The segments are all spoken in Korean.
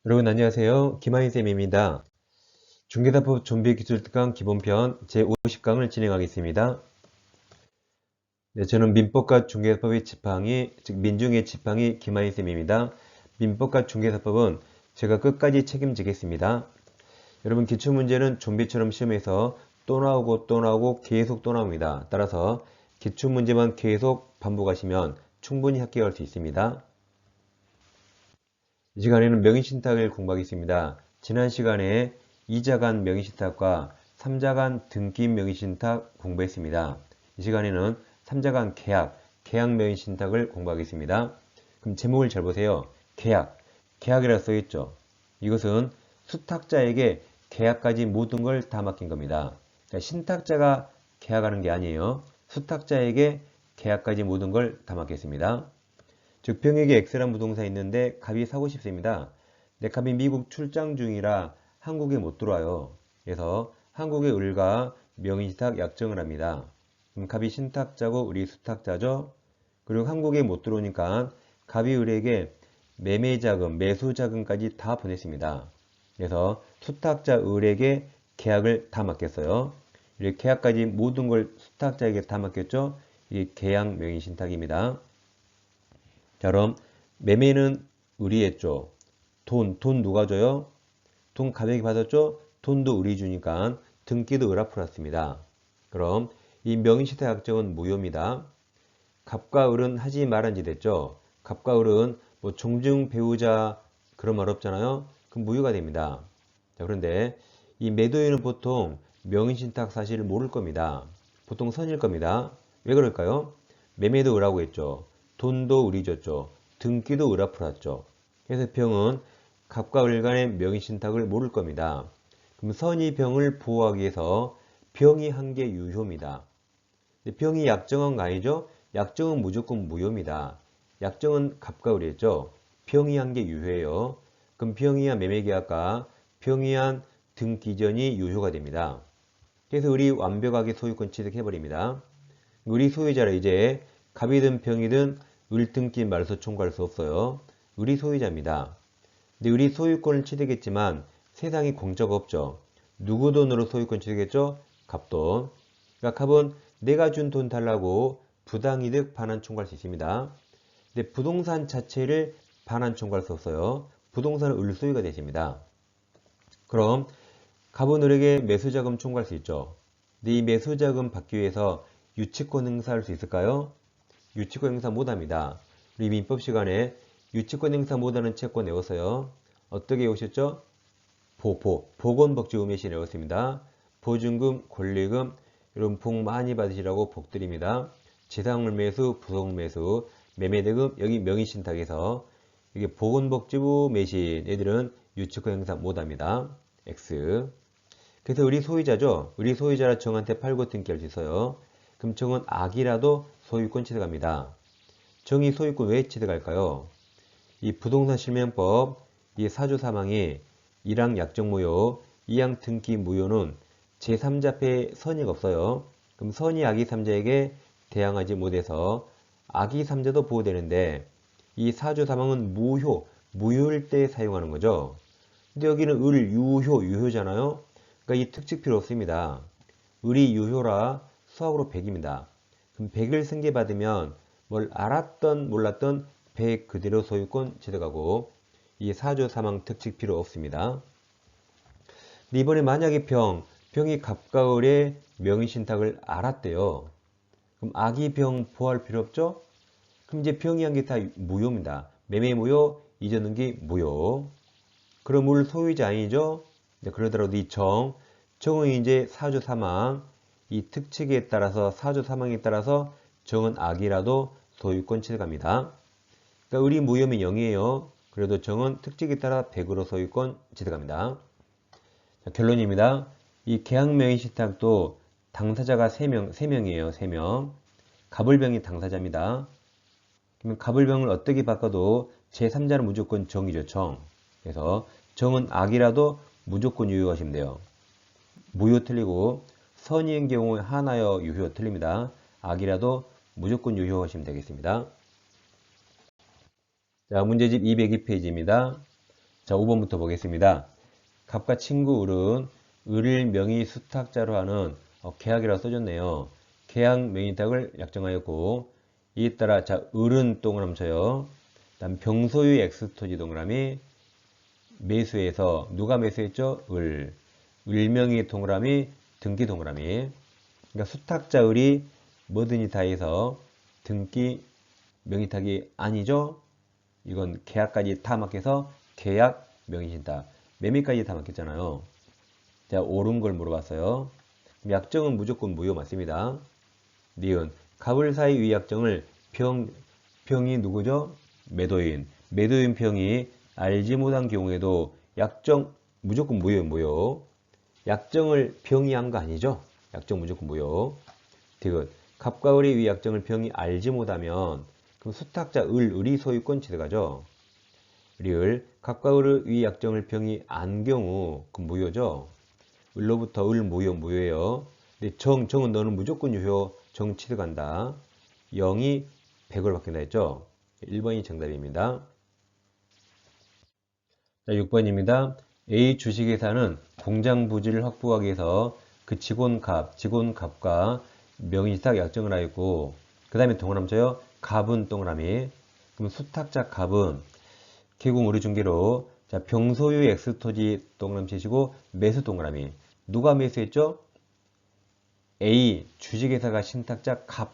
여러분 안녕하세요. 김하인쌤입니다. 중개사법 좀비기술특강 기본편 제50강을 진행하겠습니다. 네, 저는 민법과 중개사법의 지팡이, 즉 민중의 지팡이 김하인쌤입니다. 민법과 중개사법은 제가 끝까지 책임지겠습니다. 여러분 기출문제는 좀비처럼 시험에서 또 나오고 또 나오고 계속 또 나옵니다. 따라서 기출문제만 계속 반복하시면 충분히 합격할 수 있습니다. 이 시간에는 명의신탁을 공부하겠습니다. 지난 시간에 2자간 명의신탁과 3자간 등기 명의신탁 공부했습니다. 이 시간에는 3자간 계약 명의신탁을 공부하겠습니다. 그럼 제목을 잘 보세요. 계약이라 써있죠. 이것은 수탁자에게 계약까지 모든 걸 다 맡긴 겁니다. 그러니까 신탁자가 계약하는 게 아니에요. 수탁자에게 계약까지 모든 걸 다 맡겼습니다. 즉 병에게 X란 부동산이 있는데 갑이 사고 싶습니다. 근데 갑이 미국 출장 중이라 한국에 못 들어와요. 그래서 한국의 을과 명의신탁 약정을 합니다. 그럼 갑이 신탁자고 을이 수탁자죠. 그리고 한국에 못 들어오니까 갑이 을에게 매매자금, 매수자금까지 다 보냈습니다. 그래서 수탁자 을에게 계약을 다 맡겼어요. 이렇게 계약까지 모든 걸 수탁자에게 다 맡겼죠. 이게 계약 명의신탁입니다. 자, 그럼 매매는 을이 했죠. 돈 누가 줘요? 돈 가격이 받았죠? 돈도 을이 주니까 등기도 을 앞으로 왔습니다. 그럼 이 명의신탁 약정은 무효입니다. 갑과 을은 하지 말한지 됐죠? 갑과 을은 뭐 종중 배우자 그런 말 없잖아요? 그럼 무효가 됩니다. 자, 그런데 이 매도인은 보통 명의신탁 사실을 모를 겁니다. 보통 선일 겁니다. 왜 그럴까요? 매매도 을하고 했죠. 돈도 을이 줬죠. 등기도 을 앞으로 왔죠. 그래서 병은 갑과 을 간의 명의신탁을 모를 겁니다. 그럼 선이 병을 보호하기 위해서 병이 한 게 유효입니다. 병이 약정한 거 아니죠? 약정은 무조건 무효입니다. 약정은 갑과 을이 했죠. 병이 한 게 유효예요. 그럼 병이 한 매매계약과 병이 한 등기전이 유효가 됩니다. 그래서 을이 완벽하게 소유권 취득해버립니다. 을이 소유자라 이제 갑이든 병이든 을 등기 말소 청구할 수 없어요. 을이 소유자입니다. 근데 을이 소유권을 취득했지만 세상에 공짜가 없죠. 누구 돈으로 소유권 취득했죠? 갑돈. 그러니까 갑은 내가 준 돈 달라고 부당이득 반환 청구할 수 있습니다. 근데 부동산 자체를 반환 청구할 수 없어요. 부동산은 을 소유가 되십니다. 그럼 갑은 을에게 매수자금 청구할 수 있죠. 근데 이 매수자금 받기 위해서 유치권 행사할 수 있을까요? 유치권 행사 못합니다. 우리 민법 시간에 유치권 행사 못하는 채권 외웠어요. 어떻게 외우셨죠? 보건복지의무시 외웠습니다. 보증금, 권리금, 이런 복 많이 받으시라고 복 드립니다. 지상물 매수, 부속 매수, 매매대금, 여기 명의신탁에서 이게 보건복지부 매신 애들은 유치권 행사 못합니다. X. 그래서 을이 소유자죠. 을이 소유자라 정한테 팔고 등기할 수 있어요. 그럼 정은 악이라도 소유권 취득합니다. 정이 소유권 왜 취득할까요? 이 부동산 실명법, 이 사주 사망이 1항 약정 무효, 2항 등기 무효는 제3자패 선의가 없어요. 그럼 선의 악의 3자에게 대항하지 못해서 악의 3자도 보호되는데 이 사주 사망은 무효일 때 사용하는 거죠. 근데 여기는 을, 유효잖아요. 그러니까 이 특칙 필요 없습니다. 을이 유효라 수학으로 100입니다. 그럼 100을 승계받으면 뭘 알았던 몰랐던 100 그대로 소유권 취득하고 이 사주 사망 특칙 필요 없습니다. 근데 이번에 만약에 병이 갑과 을의 명의신탁을 알았대요. 그럼 악이 병 보호할 필요 없죠? 그럼 이제 병이 한 게 다 무효입니다. 매매 무효, 이전 등기 무효. 그럼 을 소유자 아니죠? 그러더라도 이 정은 이제 사주 사망, 이 특칙에 따라서 사주 사망에 따라서 정은 악이라도 소유권 취득합니다. 그러니까 을이 무효면 0이에요. 그래도 정은 특칙에 따라 100으로 소유권 취득합니다. 자, 결론입니다. 이 계약명의신탁도 당사자가 3명이에요. 3명. 갑을병이 당사자입니다. 그러면 갑을병을 어떻게 바꿔도 제3자는 무조건 정이죠. 정. 그래서 정은 악이라도 무조건 유효하시면 돼요. 무효 틀리고 선의인 경우에 하나여 유효 틀립니다. 악이라도 무조건 유효하시면 되겠습니다. 자, 문제집 202페이지입니다. 자, 5번부터 보겠습니다. 갑과 친구 을은 을을 명의 수탁자로 하는 계약이라고 써줬네요. 계약 명의탁을 약정하였고 이에 따라 자 을은 동그라미 쳐요. 다음 병소유 엑스토지 동그라미 매수해서 누가 매수했죠? 을. 을명의 동그라미 등기 동그라미. 그러니까 수탁자 을이 뭐든지 다 해서 등기 명의탁이 아니죠? 이건 계약까지 다 맡겨서 계약 명의신탁. 매매까지 다 맡겼잖아요. 자, 옳은 걸 물어봤어요. 약정은 무조건 무효 맞습니다. 니은 갑을 사이 위 약정을 병이 누구죠? 매도인. 매도인 병이 알지 못한 경우에도 약정 무조건 무효. 약정을 병이 한 거 아니죠? 약정 무조건 무효. 디귿 갑과 을의 위 약정을 병이 알지 못하면 그럼 수탁자 을이 소유권 취득하죠. 리을 갑과 을의 위 약정을 병이 안 경우 그럼 무효죠. 을로부터 을 무효예요. 근데 정은 너는 무조건 유효 정 취득한다. 0이 100으로 바뀐다 했죠. 1번이 정답입니다. 자, 6번입니다. A 주식회사는 공장 부지를 확보하기 위해서 그 직원갑과 명의신탁 약정을 하였고 그 다음에 동그라미 쳐요. 갑은 동그라미. 그럼 수탁자 갑은 개공 우리 중개로 자 병소유 엑스토지 동그라미 치시고 매수 동그라미. 누가 매수했죠? A 주식회사가 신탁자 갑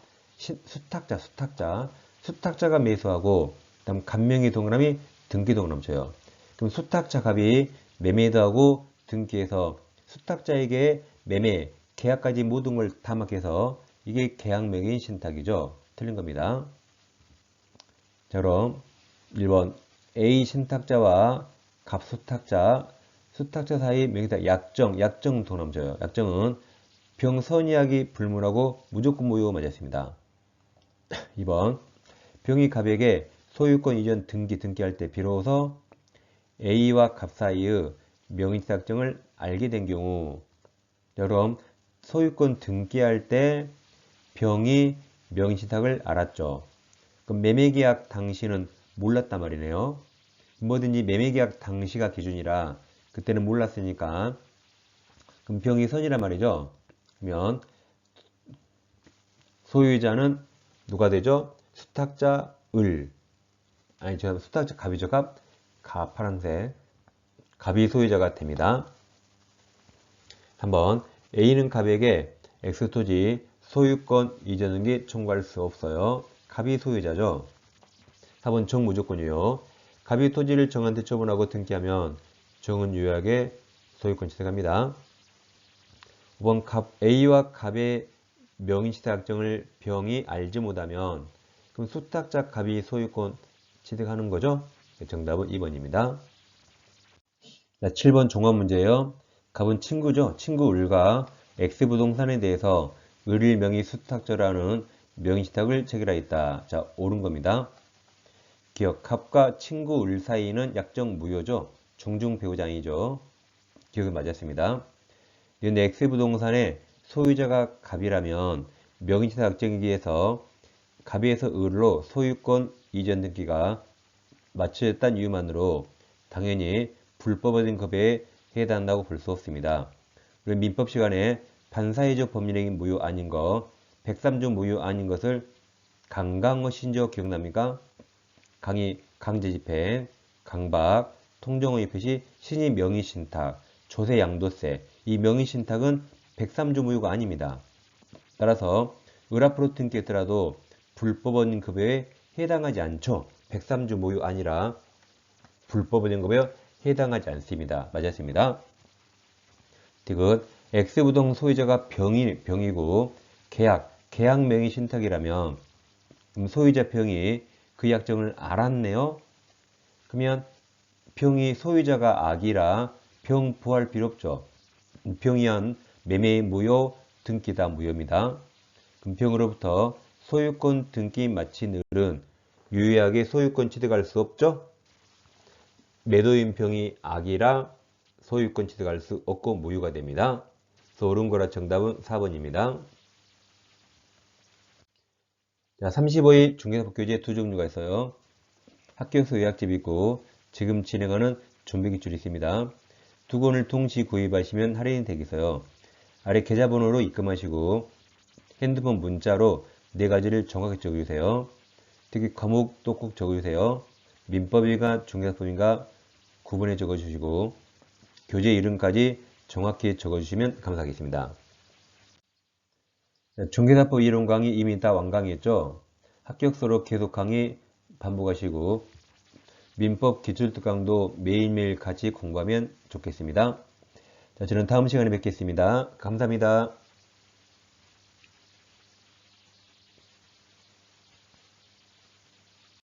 수탁자가 매수하고 그다음 갑명의 동그라미 등기 동그라미 쳐요. 그럼 수탁자 갑이 매매도 하고 등기해서 수탁자에게 매매 계약까지 모든 걸 다 맡겨서 이게 계약명의 신탁이죠. 틀린 겁니다. 자 그럼 1번 A 신탁자와 갑 수탁자 사이 명의다 약정 동그라미 쳐요. 약정은 병선이하기 불문하고 무조건 무효 맞았습니다. 2번 병이 갑에게 소유권 이전 등기할 때 비로소 A와 갑 사이의 명의신탁정을 알게 된 경우 여러분 소유권 등기할 때 병이 명의신탁을 알았죠. 그럼 매매계약 당시는 몰랐단 말이네요. 뭐든지 매매계약 당시가 기준이라 그때는 몰랐으니까 그럼 병이 선이란 말이죠. 그러면 소유자는 누가 되죠? 수탁자 을. 아니, 수탁자 갑이죠. 갑 파란색. 갑이 소유자가 됩니다. 한번 A는 갑에게 X토지 소유권 이전 등기 청구할 수 없어요. 갑이 소유자죠. 4번 정 무조건이요. 갑이 토지를 정한테 처분하고 등기하면 정은 유효하게 소유권 취득합니다. 5번 A와 갑의 명의신탁 약정을 병이 알지 못하면 그럼 수탁자 갑이 소유권 취득하는 거죠? 정답은 2번입니다. 7번 종합 문제예요. 갑은 친구죠. 친구 을과 X부동산에 대해서 을일 명의 수탁자라는 명의신탁을 체결하였다. 자, 옳은 겁니다. 기억, 갑과 친구 을 사이는 약정 무효죠. 종중 배우자 아니죠. 기억이 맞았습니다. 그런데 X부동산의 소유자가 갑이라면 명의신탁 약정기에서 갑에서 을로 소유권 이전 등기가 마쳐졌다는 이유만으로 당연히 불법적인 급여에 해당한다고 볼 수 없습니다. 그리고 민법 시간에 반사회적 법률행위 무효 아닌 거, 103조 무효 아닌 것을 강강어 신조 기억납니까? 강의 강제집행, 강박, 통정의 표시, 신의 명의신탁, 조세 양도세. 이 명의신탁은 103조 무효가 아닙니다. 따라서 을 앞으로 등기했더라도 불법적인 급여에 해당하지 않죠. 103조 무효 아니라 불법적인 급여에 해당하지 않습니다. 맞았습니다. 디귿 X부동 소유자가 병이고 계약 명의 신탁이라면 소유자 병이 그 약정을 알았네요. 그러면 병이 소유자가 악이라 병 부할 필요 없죠. 병이한 매매 무효, 등기 다 무효입니다. 그럼 병으로부터 소유권 등기 마친 을은 유효하게 소유권 취득할 수 없죠. 매도인 병이 악이라 소유권 취득할 수 없고 무효가 됩니다. 그래서 옳은 거라 정답은 4번입니다. 자, 35일 중개사법규제 두 종류가 있어요. 학교에서 의학집이 있고 지금 진행하는 존배 기출이 있습니다. 두 권을 동시 구입하시면 할인이 되겠어요. 아래 계좌번호로 입금하시고 핸드폰 문자로 4가지를 정확히 적어주세요. 특히 과목도 꼭 적어주세요. 민법인가 중개사법인가 구분해 적어주시고 교재 이름까지 정확히 적어주시면 감사하겠습니다. 중개사법 이론 강의 이미 다 완강했죠. 합격서로 계속 강의 반복하시고 민법 기출특강도 매일매일 같이 공부하면 좋겠습니다. 자, 저는 다음 시간에 뵙겠습니다. 감사합니다.